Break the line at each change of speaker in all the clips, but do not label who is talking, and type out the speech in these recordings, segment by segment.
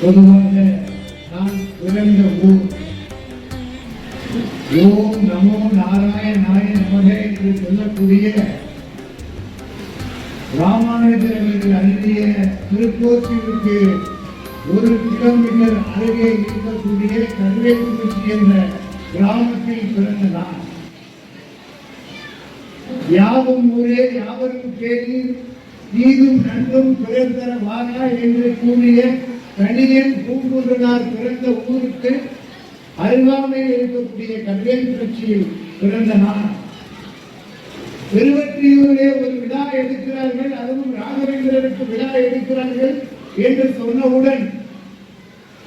பொதுவாக நான் பிறந்த ஊர் ஓம் நமோ நாராயணாய நமக என்று சொல்லக்கூடிய ராமானுஜர் அவர்கள் அருகிய திருக்கோசிலுக்கு 1 கிலோமீட்டர் அருகே இருக்கக்கூடிய கருவேற்குறிச்சி என்ற கிராமத்தில் பிறந்த நான். யாவும் ஊரே யாவரும் கேள்வி தீதும் நன்றும் பிறர் தர வாரா என்று கூறிய கணியன் பூங்குன்றனார் பிறந்த ஊருக்கு அருகாமையில் இருக்கக்கூடிய கருவேற்குறிச்சியில் பிறந்த நான். திருவற்றியூரிலே ஒரு விழா எடுக்கிறார்கள், அதுவும் ராகவேந்திரருக்கு விழா எடுக்கிறார்கள் என்று சொன்னவுடன்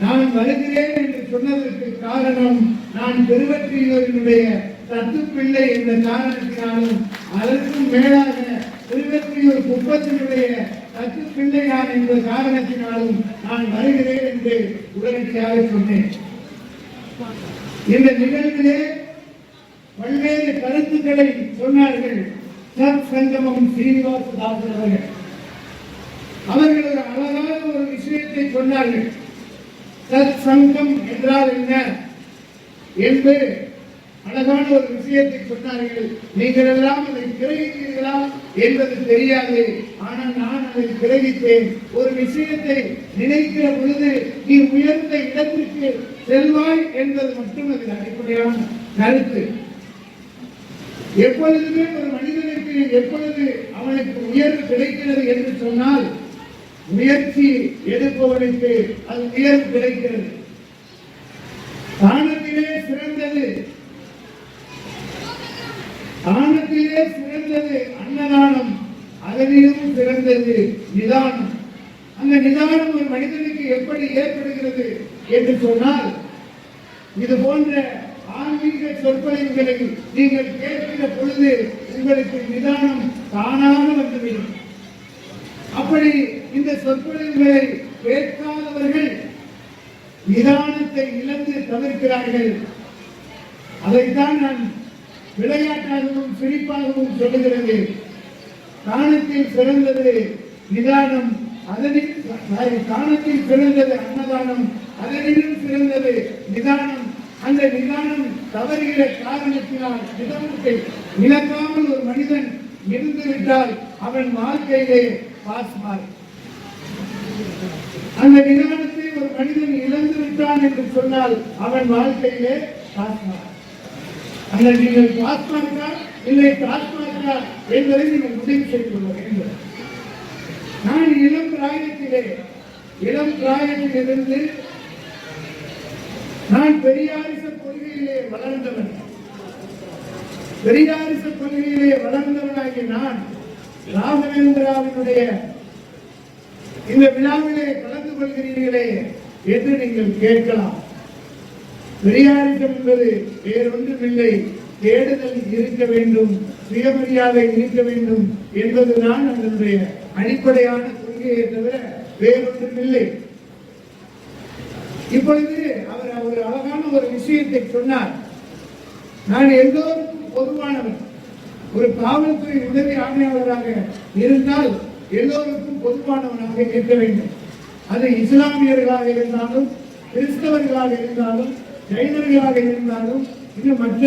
நான் வருகிறேன் என்று சொன்னதற்கு காரணம் நான் திருவற்றியூரினுடைய தத்துப்பிள்ளை என்ற காரணத்தினாலும் அதற்கும் மேலாக திருவற்றியூர் குப்பத்தினுடைய தத்துப்பிள்ளை நான் என்ற காரணத்தினாலும் நான் வருகிறேன் என்று உடனடியாக சொன்னேன். இந்த நிகழ்விலே பல்வேறு கருத்துக்களை சொன்னார்கள். சத் சங்கமம் ஸ்ரீனிவாசதாசர் அவர்கள் ஒரு அழகான ஒரு விஷயத்தை சொன்னார்கள். சத் சங்கம் என்றால் என்ன என்று அழகான ஒரு விஷயத்தை சொன்னார்கள். நீங்கள் எல்லாம் அதை கிரகித்தீர்களா என்பது தெரியாது, ஆனால் நான் அதை கிரகித்தேன். ஒரு விஷயத்தை நினைக்கிற பொழுது நீ உயர்ந்த இடத்திற்கு செல்வாய் என்பது மட்டும் அதில் அடிப்படையான கருத்து. எப்பொழுதுமே ஒரு மனிதனுக்கு எப்பொழுது அவனுக்கு உயர்வு கிடைக்கிறது என்று சொன்னால் முயற்சி எடுப்பவனுக்கு அது உயர்வு கிடைக்கிறது. தானத்திலே சிறந்தது அன்னதானம், அதனிலும் சிறந்தது நிதானம். அந்த நிதானம் ஒரு மனிதனுக்கு எப்படி ஏற்படுகிறது என்று சொன்னால், இது போன்ற ஆன்மீக சொற்பொழிவுகளை நீங்கள் கேட்கிற பொழுது உங்களுக்கு நிதானம் தானாக வந்துவிடும். அப்படி இந்த சொற்பொழிவுகளை கேட்காதவர்கள் நிதானத்தை இழந்து தவிர்க்கிறார்கள். அதைத்தான் நான் விளையாட்டாகவும் சிரிப்பாகவும் சொல்லுகிறது. தானத்தில் சிறந்தது நிதானம், தானத்தில் சிறந்தது அன்னதானம், அதனிலும் சிறந்தது நிதானம். அந்த நிதானம் தவறுகிற காரணத்தினால் நிதானத்தை இழக்காமல் ஒரு மனிதன் இருந்துவிட்டால் அவன் வாழ்க்கையிலே பாஸ்மார். அந்த நிதானத்தை ஒரு மனிதன் இழந்து விட்டான் என்று சொன்னால் அவன் வாழ்க்கையிலே பாஸ்மார். அந்த நீங்கள் பாஸ்மார்க்கா இல்லை பாஸ்மார்க்கா என்பதை நீங்கள் முடிவு செய்து கொள்ள வேண்டும். நான் இளம் பிராயத்திலிருந்து நான் பெரியாரிச கொள்கையிலே வளர்ந்தவனாகி நான் ராகவேந்திராவினுடைய இந்த விழாவிலே கலந்து கொள்கிறீர்களே என்று நீங்கள் கேட்கலாம். பெரியாரிசம் என்பது வேறொன்றுமில்லை, தேடுதல் இருக்க வேண்டும், சுயமரியாதை இருக்க வேண்டும் என்பதுதான் அதனுடைய அடிப்படையான கொள்கையை தவிர வேறொன்றுமில்லை. இப்பொழுது அவர் ஒரு அழகான ஒரு விஷயத்தை சொன்னார். நான் எல்லோருக்கும் பொதுவானவர். ஒரு காவல்துறை உதவி ஆணையாளராக இருந்தால் எல்லோருக்கும் பொதுவானவனாக இருக்க வேண்டும். அது இஸ்லாமியர்களாக இருந்தாலும், கிறிஸ்தவர்களாக இருந்தாலும், ஜைனர்களாக இருந்தாலும், இன்னும் மற்ற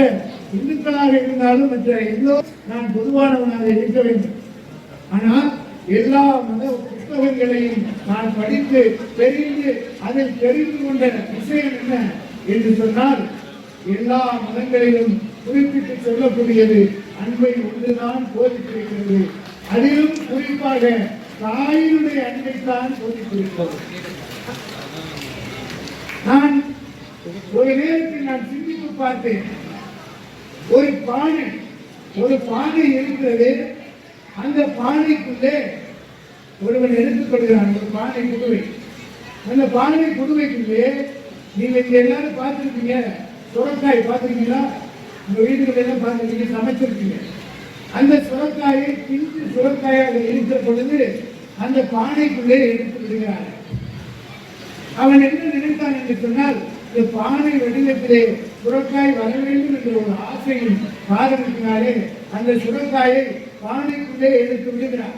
இந்துக்களாக இருந்தாலும், மற்ற எல்லோரும் நான் பொதுவானவனாக இருக்க வேண்டும். ஆனால் எல்லா மத புத்தகங்களையும் நான் படித்து தெரிந்து அதில் தெரிந்து கொண்ட விஷயம் என்ன என்று சொன்னால், எல்லா மதங்களிலும் குறிப்பிட்டு சொல்லக்கூடியது அன்பை ஒன்றுதான் போதித்திருக்கிறது. அதிலும் குறிப்பாக தாயினுடைய அன்பைத்தான் போதித்திருக்கிறது. நான் ஒரு நேரத்தில் நான் சிந்தித்து பார்த்தேன். ஒரு பானை இருக்கிறது. அந்த பானைக்குள்ளே ஒருவன் எடுத்துக்கொள்கிறான் ஒரு பானை குடுவை. அந்த பானை குடுவைக்குள்ளே நீங்க இங்க எல்லாரும் பார்த்துருக்கீங்க, சுரக்காய் பார்த்துருக்கீங்களா? உங்க வீட்டுக்குள்ள எல்லாம் பார்த்துருக்கீங்க, சமைச்சிருக்கீங்க. அந்த சுரக்காயை பிஞ்சு சுரக்காயாக இருக்கிற பொழுது அந்த பானைக்குள்ளே எடுத்து விடுகிறான். அவன் என்ன நினைத்தான் என்று சொன்னால், இந்த பானை வடிவத்திலே சுரக்காய் வர வேண்டும் என்ற ஒரு ஆசையின் காரணத்தினாலே அந்த சுரக்காயை பானைக்குள்ளே எடுத்து விடுகிறார்.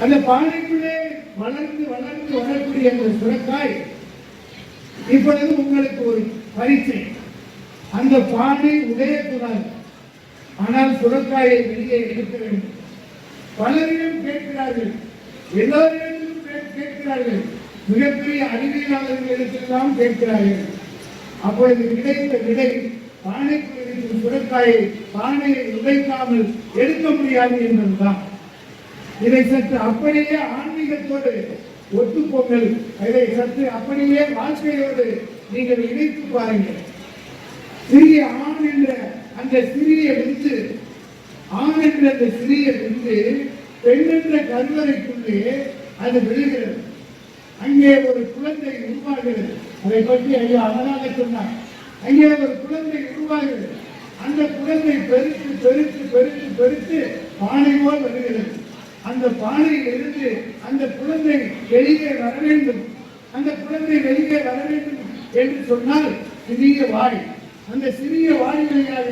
அந்த பானைக்குள்ளே வளர்ந்து வளர்ந்து வரக்கூடிய அந்த சுரக்காய் இப்பொழுது உங்களுக்கு ஒரு பரீட்சை. அந்த பானை உடையக்கூடாது, ஆனால் சுரக்காயை வெளியே எடுக்க வேண்டும். பலரிடம் கேட்கிறார்கள், எல்லோரிடமும் கேட்கிறார்கள், மிகப்பெரிய அறிவியலாளர்களுக்கெல்லாம் கேட்கிறார்கள். அப்பொழுது கிடைத்த விடை, பானைக்குள் இருக்கும் சுரக்காயை பானையை உடைக்காமல் எடுக்க முடியாது என்பதுதான். இதை சற்று அப்படியே ஆன்மீகத்தோடு ஒத்துப்போங்கள், இதை சற்று அப்படியே வாழ்க்கையோடு நீங்கள் இணைத்து பாருங்கள். சிறிய ஆண் என்ற அந்த சிறிய விந்து, ஆண் என்ற அந்த சிறிய விந்து பெண் என்ற கருவறைக்குள்ளே அது விழுகிறது. அங்கே ஒரு குழந்தை உருவாகிறது. அதை பற்றி ஐயா அழகாக சொன்னார். அங்கே ஒரு குழந்தை உருவாகிறது. அந்த குழந்தை பெருத்து பெருத்து பெருத்து பெருத்து பானை போல் வருகிறது. அந்த பானையில் இருந்து அந்த குழந்தை வெளியே வர வேண்டும். அந்த குழந்தை வெளியே வர வேண்டும் என்று சொன்னால் சிறிய வாய், அந்த சிறிய வாய் வழியாக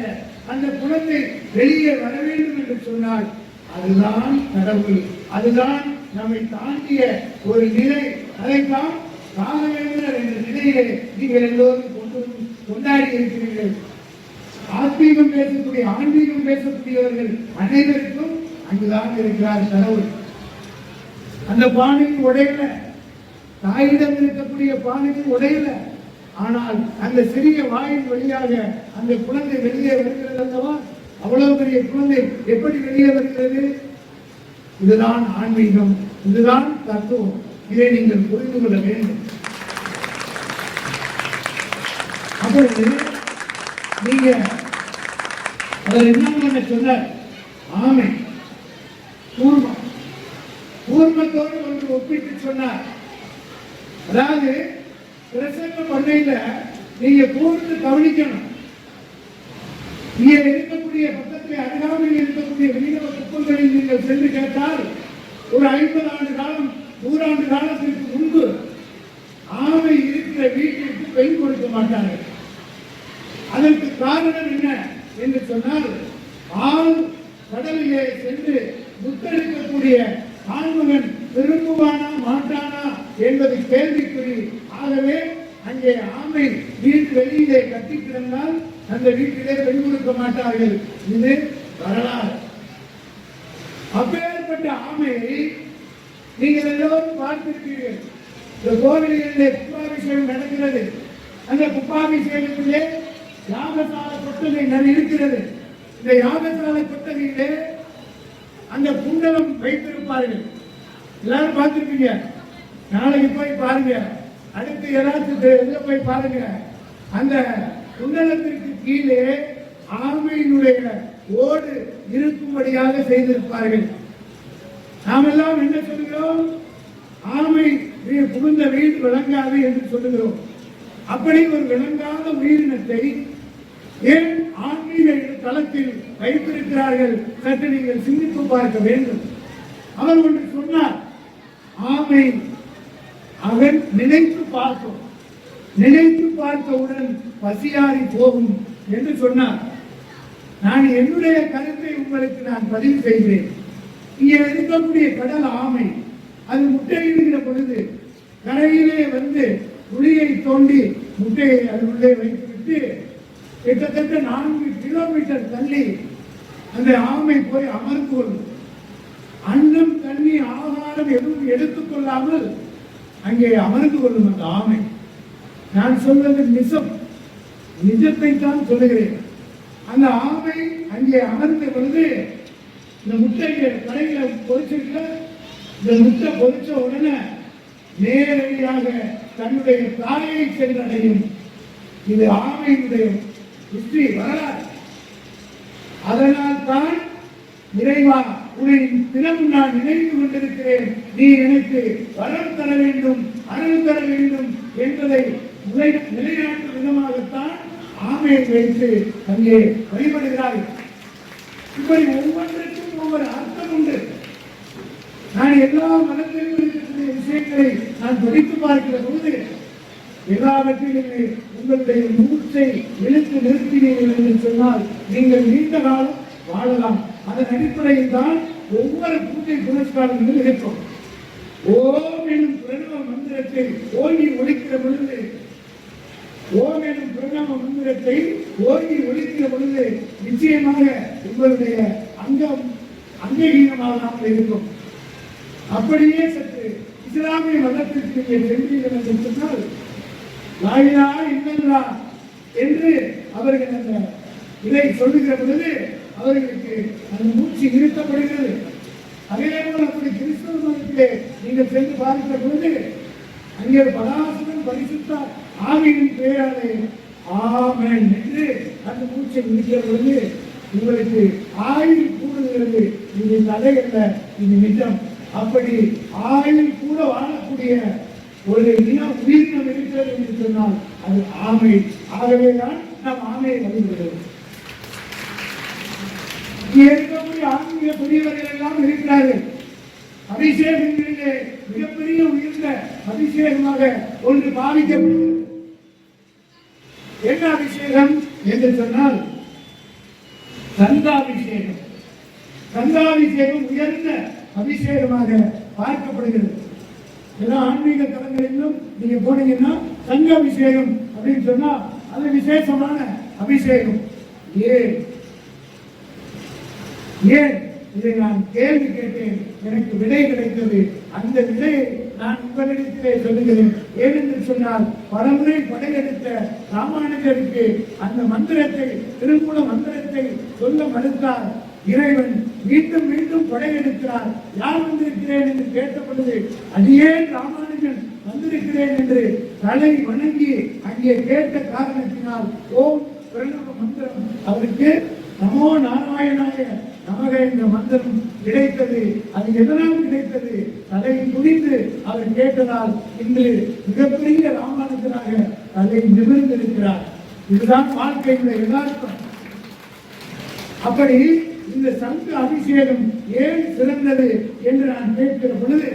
அந்த குழந்தை வெளியே வர வேண்டும் என்று சொன்னால் அதுதான் கடவுள், அதுதான் நம்மை தாண்டிய ஒரு நிலை. அதைத்தான் ராகவேந்திரர் என்ற நிலையிலே நீங்கள் எல்லோரும் கொண்டாடி இருக்கிறீர்கள். ஆத்மீகம் பேசக்கூடிய ஆன்மீகம் பேசக்கூடியவர்கள் அனைவருக்கும் அங்குதான் இருக்கிறார் கடவுள். அந்த பானையும் உடையல, தாயிடம் இருக்கக்கூடிய பானையும் உடையல, ஆனால் அந்த சிறிய வாயின் வழியாக அந்த குழந்தை வெளியே வருகிறது அல்லவா? அவ்வளவு பெரிய குழந்தை எப்படி வெளியே வருகிறது? இதுதான் ஆன்மீகம், இதுதான் தத்துவம். இதை நீங்கள் புரிந்து கொள்ள வேண்டும். அப்பொழுது நீங்க அவர் என்ன சொன்னார்? ஆமை கூர்மம், கூர்மத்தோடு ஒன்று ஒப்பிட்டு சொன்னார். அதாவது பிரசங்க பண்ணையில நீங்க கூர்ந்து கவனிக்கணும். இங்கே இருக்கக்கூடிய பக்கத்தில் அருகாமையில் இருக்கக்கூடிய மீனவ குப்பங்களில் நீங்கள் சென்று கேட்டால் ஒரு 50 ஆண்டு காலம் 100 ஆண்டு காலத்திற்கு முன்பு ஆமை இருக்கிற வீட்டிற்கு பெண் கொடுக்க மாட்டார்கள். அதற்கு காரணம் என்ன என்று சொன்னால், ஆள் கடலிலே சென்று முத்தெடுக்கக்கூடிய ஆண்மகன் திரும்புவானா மாட்டானா என்பது கேள்விக்குறி. ஆகவே அங்கே ஆமை வீட்டு வெளியிலே கட்டி கிடந்தால் அந்த வீட்டிலே பெண் கொடுக்க மாட்டார்கள். இது வரலாறு. அப்பேற்பட்ட ஆமையை நீங்கள் எல்லோரும் பார்த்திருக்கிறீர்கள். இந்த கோவில்களிலே கும்பாபிஷேகம் நடக்கிறது. அந்த கும்பாபிஷேகத்திலே யாகசால கொட்டகை இருக்கிறது. இந்த யாகசால கொட்டகையிலே அந்த குண்டலம் வைத்திருப்பார்கள். எல்லாரும் பார்த்திருப்பீங்க. நாளைக்கு போய் பாருங்க, அடுத்து ஏதாச்சும் போய் பாருங்க. அந்த குண்டலத்திற்கு கீழே ஆமையினுடைய ஓடு இருக்கும்படியாக செய்திருப்பார்கள். நாம் எல்லாம் என்ன சொல்கிறோம்? ஆமை புகுந்த வீடு விளங்காது என்று சொல்லுகிறோம். அப்படி ஒரு விளங்காத உயிரினத்தை ஏன் ஆன்மீக தளத்தில் வைத்திருக்கிறார்கள்? சற்று நீங்கள் சிந்தித்து பார்க்க வேண்டும். அவர் ஒன்று சொன்னார், ஆமை அவன் நினைத்து பார்க்கும், நினைத்து பார்த்தவுடன் பசியாறி போகும் என்று சொன்னார். நான் என்னுடைய கருத்தை உங்களுக்கு நான் பதிவு செய்கிறேன். இங்கே இருக்கக்கூடிய கடல் ஆமை அது முட்டையிடுகிற பொழுது கரையிலே வந்து குழியை தோண்டி முட்டையை அதனுள்ளே வைத்துவிட்டு கிட்டத்தட்ட 4 கிலோமீட்டர் தள்ளி அந்த ஆமை போய் அமர்ந்து கொள்ளும். அன்னம் தண்ணி ஆகாரம் எதுவும் எடுத்துக்கொள்ளாமல் அங்கே அமர்ந்து கொள்ளும் அந்த ஆமை. நான் சொல்வது நிஜத்தை தான் சொல்லுகிறேன். அந்த ஆமை அங்கே அமர்ந்த பொழுது இந்த முட்டையை கடையில பொறிச்சிருக்க, இந்த முட்டை பொறிச்ச உடனே நேரடியாக தன்னுடைய தாயை சென்றடையும். இது ஆமையினுடைய ஹிஸ்டரி, வரலாறு. அதனால் தான் இறைவா உன்னை தினமும் நான் நினைத்து கொண்டிருக்கிறேன், நீ எனக்கு வரம் தர வேண்டும், அருள் தர வேண்டும் என்பதை நிலைநாட்டும் விதமாகத்தான் ஆமையை வைத்து அங்கே வழிபடுகிறார்கள். இப்படி ஒவ்வொன்றுக்கும் ஒவ்வொரு அர்த்தம் உண்டு. நான் எல்லா மதத்திலும் இருக்கக்கூடிய விஷயங்களை நான் படித்து பார்க்கிற போது எல்லாவற்றிலும் உங்களுடைய மூச்சை இழுத்து நிறுத்தினீர்கள் என்று சொன்னால் நீங்கள் நீண்ட காலம் வாழலாம். அதன் அடிப்படையில் தான் ஒவ்வொரு பூஜை புனஸ்காரங்களும் இருக்கும். ஓம் எனும் பிரணவ மந்திரத்தை ஓங்கி ஒலிக்கிற பொழுது, ஓம் எனும் பிரணவ மந்திரத்தை ஓங்கி ஒலிக்கிற பொழுது நிச்சயமாக உங்களுடைய அங்கம் அங்கீகமாகாமல் இருக்கும். அப்படியே சற்று இஸ்லாமிய மதத்திற்கு நீங்கள் சென்றீர்கள் என்று சொன்னால் லா இலாஹ இல்லல்லாஹ் என்று அவர்கள் அந்த இதை சொல்லுகிற பொழுது அவர்களுக்கு அந்த மூச்சு நிறுத்தப்படுகிறது. அதே போல் அப்படி கிறிஸ்தவ மதத்திலே நீங்கள் சென்று பார்க்கிற பொழுது அங்கே பராசரன் பரிசுத்த ஆவியின் பெயராலே ஆமென் என்று அந்த மூச்சை நிறுத்திய பொழுது உங்களுக்கு ஆயுள் கூடுகிறது. இது தடையல்ல, இது நிஜம். அப்படி ஆயுள் கூட வாழக்கூடிய ஒரு உயிரினம் இருக்கிறது என்று சொன்னால் அது ஆமை. ஆகவேதான் நாம் ஆமையை வழிபடுகிறோம். இருக்கக்கூடிய ஆன்மீக பெரியவர்கள் எல்லாம் இருக்கிறார்கள். அபிஷேகங்களிலே மிகப்பெரிய உயர்ந்த அபிஷேகமாக ஒன்று பாவிக்கப்படுகிறது. என்ன அபிஷேகம் என்று சொன்னால் சங்காபிஷேகம். சங்காபிஷேகம் உயர்ந்த அபிஷேகமாக பார்க்கப்படுகிறது. எல்லா ஆன்மீக தலங்களிலும் நீங்க போனீங்கன்னா சங்காபிஷேகம் அப்படின்னு சொன்னா அது விசேஷமான அபிஷேகம். ஏன் ஏன் இதை நான் கேள்வி கேட்டேன், எனக்கு விடை கிடைத்தது. அந்த விடையை நான் உங்களிடத்திலே சொல்லுகிறேன். ஏனென்று சொன்னால் பலமுறை படையெடுத்த ராமானுஜருக்கு அந்த மந்திரத்தை, திருமூல மந்திரத்தை சொல்ல மறுத்தார். இறைவன் மீண்டும் மீண்டும் படையெடுக்கிறார். யார் வந்திருக்கிறேன் என்று கேட்ட பொழுது அடியே ராமானுஜன் வந்திருக்கிறேன் என்று தலை வணங்கி அங்கே கேட்ட காரணத்தினால் ஓம் பிரணவ மந்திரம் அவருக்கு நமோ நாராயணாய நமக என்ற மந்திரம் கிடைத்தது. அது எதனால் கிடைத்தது? தலை குனிந்து அவர் கேட்டதால் இன்று மிகப்பெரிய ராமானுஜனாக தலை நிமிர்ந்திருக்கிறார். இதுதான் வாழ்க்கையுடைய யதார்த்தம். அப்படி இந்த சங்க அபிஷேகம் ஏன் சிறந்தது என்று நான் கேட்கிற பொழுது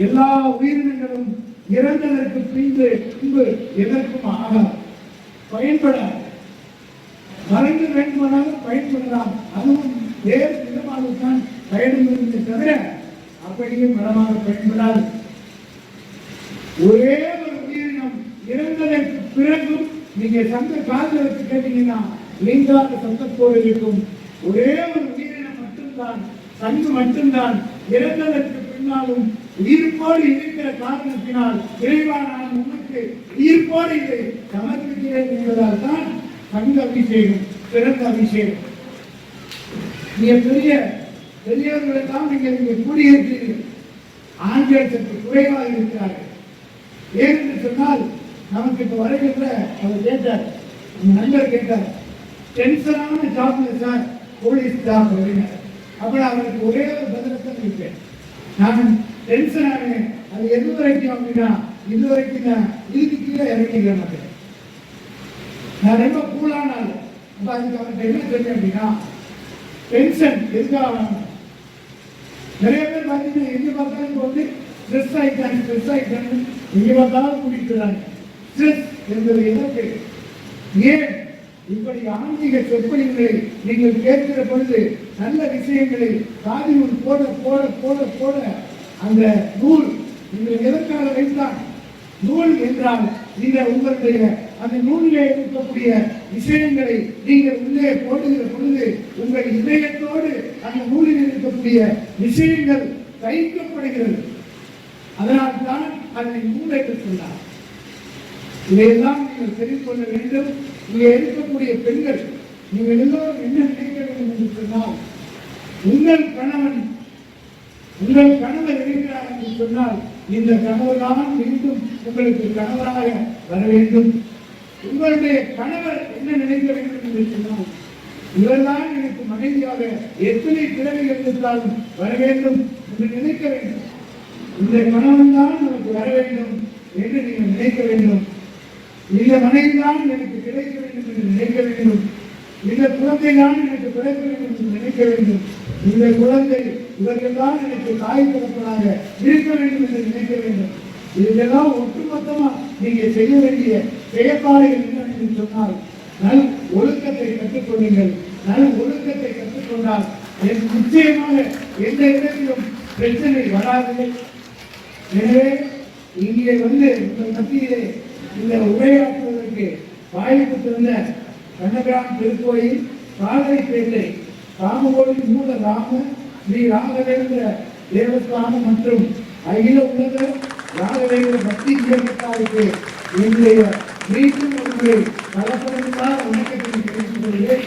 எல்லா உயிரினங்களும் இறந்ததற்கு பின்பு எதற்கும் ஆகாது, பயன்படாது. மறைந்து வேண்டுமானாலும் பயன்படலாம். அதுவும் வேறு விதமாகத்தான் பயன்படுவதை தவிர அப்படியே மரமாக பயன்படாது. ஒரே ஒரு உயிரினம் இறந்ததற்கு பிறகும் நீங்க சங்க காதலுக்கு கேட்டீங்கன்னா நீங்காத சத்தத்தோடு இருக்கும். ஒரே ஒரு உயிரினம் மட்டும்தான், சங்கு மட்டும்தான் இறந்ததற்கு பின்னாலும் உயிர்ப்போடு இருக்கிற காரணத்தினால் இறைவான உனக்கு உயிர்ப்போடு இதை சமர்ப்பிக்கிறேன் என்பதால் தான் சங்க அபிஷேகம் சிறந்த அபிஷேகம். நீங்க பெரியவர்களெல்லாம் நீங்கள் இங்கே கூடியிருக்கிறீர்கள். ஆண்கள் சற்று குறைவாக இருக்கிறார்கள். ஏனென்று சொன்னால் நமக்கு இப்ப வருகின்ற அவர் கேட்டார், நம்ம நண்பர் கேட்டார், டென்ஷனான ஜாப்ல சார் போலீஸ் ஜாப் அப்படின்னார். அப்படி அவருக்கு ஒரே ஒரு பதிலத்தான் இருக்கேன், நான் டென்ஷன் ஆனேன். அது எது வரைக்கும் அப்படின்னா இதுவரைக்கும் நான் இதுக்கு கீழே இறங்கிக்க மாட்டேன். நான் ரொம்ப கூலான ஆள். அப்ப அதுக்கு அவருக்கு என்ன தெரியும் அப்படின்னா டென்ஷன் எதுக்காக நிறைய பேர் பார்த்தீங்கன்னா எங்க பார்த்தாலும் வந்து ஸ்ட்ரெஸ் ஆயிட்டாங்க எங்க பார்த்தாலும் கூட்டிட்டுறாங்க. ஸ்ட்ரெஸ் என்பது எதற்கு? ஏன் இப்படி ஆன்மீக சொற்பொழிவுகளை நீங்கள் கேட்கிற பொழுது நல்ல விஷயங்களை காதில் போட போட போட போட அந்த நூல் நீங்கள் எதற்காக வைத்தான்? நூல் என்றால் நீங்கள் உங்களுடைய அந்த நூலிலே இருக்கக்கூடிய விஷயங்களை நீங்கள் உள்ளே போடுகிற பொழுது உங்கள் இதயத்தோடு அந்த நூலில் இருக்கக்கூடிய விஷயங்கள் தைக்கப்படுகிறது. அதனால் தான் அதை நூல் என்று சொன்னார். இதையெல்லாம் நீங்கள் தெரிந்து கொள்ள வேண்டும். இங்கே இருக்கக்கூடிய பெண்கள் நீங்கள் எல்லோரும் என்ன நினைக்க வேண்டும் என்று சொன்னால், உங்கள் கணவர் இருக்கிறார் என்று சொன்னால் இந்த கணவர் தான் மீண்டும் உங்களுக்கு கணவராக வர வேண்டும். உங்களுடைய கணவர் என்ன நினைக்க வேண்டும் என்று சொன்னால், இவர்தான் எனக்கு மனைவியாக எத்தனை பிறவிகள் இருந்தாலும் வர வேண்டும் என்று நினைக்க வேண்டும். இந்த கணவன் தான் நமக்கு வர வேண்டும் என்று நீங்கள் நினைக்க வேண்டும். இந்த மனைவி தான் எனக்கு கிடைக்க வேண்டும் என்று நினைக்க வேண்டும். இந்த குழந்தை தான் எனக்கு பிறக்க வேண்டும் என்று நினைக்க வேண்டும். இந்த குழந்தை இவர்கள் தான் எனக்கு தாய் பிறப்பதாக இருக்க வேண்டும் என்று நினைக்க வேண்டும். இதெல்லாம் ஒட்டுமொத்தமா நீங்க செய்ய வேண்டிய செயற்பாடுகள் என்ன என்று சொன்னால், நல் ஒழுக்கத்தை கற்றுக்கொள்ளுங்கள். நல் ஒழுக்கத்தை கற்றுக்கொண்டால் நிச்சயமாக எந்த இடத்திலும் பிரச்சனை வராது. எனவே இங்கே வந்து உங்கள் மத்தியிலே இந்த உரையாற்றுவதற்கு வாய்ப்பு தந்த கண்ணகிராம் திருக்கோயில் காலைப்பேட்டை ராமகோடி மூல ராம ஸ்ரீ ராகவேந்திர தேவஸ்தானம் மற்றும் அகில உலக ராகவேந்திர பக்தி இயக்கத்தாருக்கு இன்றைய மீண்டும் ஒருமுறை கலப்படத்தால் வணக்கத்தை தெரிவித்துக் கொள்கிறேன்.